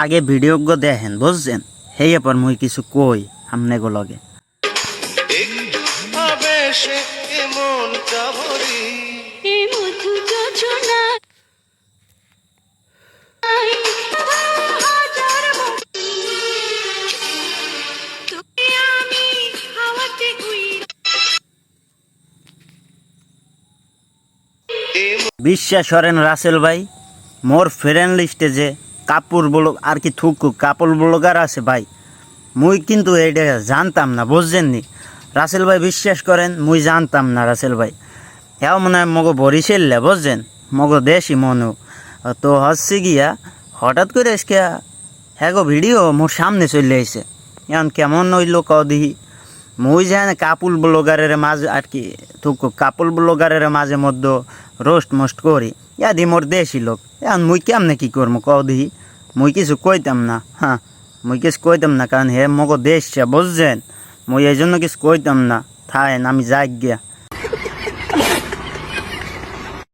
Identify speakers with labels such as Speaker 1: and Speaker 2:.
Speaker 1: আগে ভিডিও গো দেখেন বুঝছেন, হেই পর মুই কিছু কই আমনে গো লগে। বিশ্বাস করেন রাসেল ভাই, মোর ফ্রেন্ড লিস্টে যে কাপড় ব্লগ আর কি থুকু কাপড় ব্লগার আছে ভাই, মুই কিন্তু এইটা জানতাম না বুঝছেন নি। রাসেল ভাই বিশ্বাস করেন মুই জানতাম না রাসেল ভাই, হ্যাঁ মনে হয় মগো বরিশাল বুঝছেন, মগো দেশি মনু। তো হচ্ছে গিয়া হঠাৎ করে আজকে হ্যাঁ গো ভিডিও মোর সামনে চলে আইছে। এখন কেমন হইল কদিহি, মুই জানি কাপড় ব্লগারের মাঝে আর কি থুকু কাপড় ব্লগারের মাঝে মধ্যে রোস্ট মোস্ট করি, ইয়াদি মোর দেশি লোক। এখন মুই কেমনে কী করবো কদিহি, মুই কিছু কইতাম না। হ্যাঁ মুই কিছু কইতাম না, কারণ হে মগো দেশ বুঝছেন, মুই এই জন্য কিছু কইতাম না। থাকেন আমি যাই গিয়া।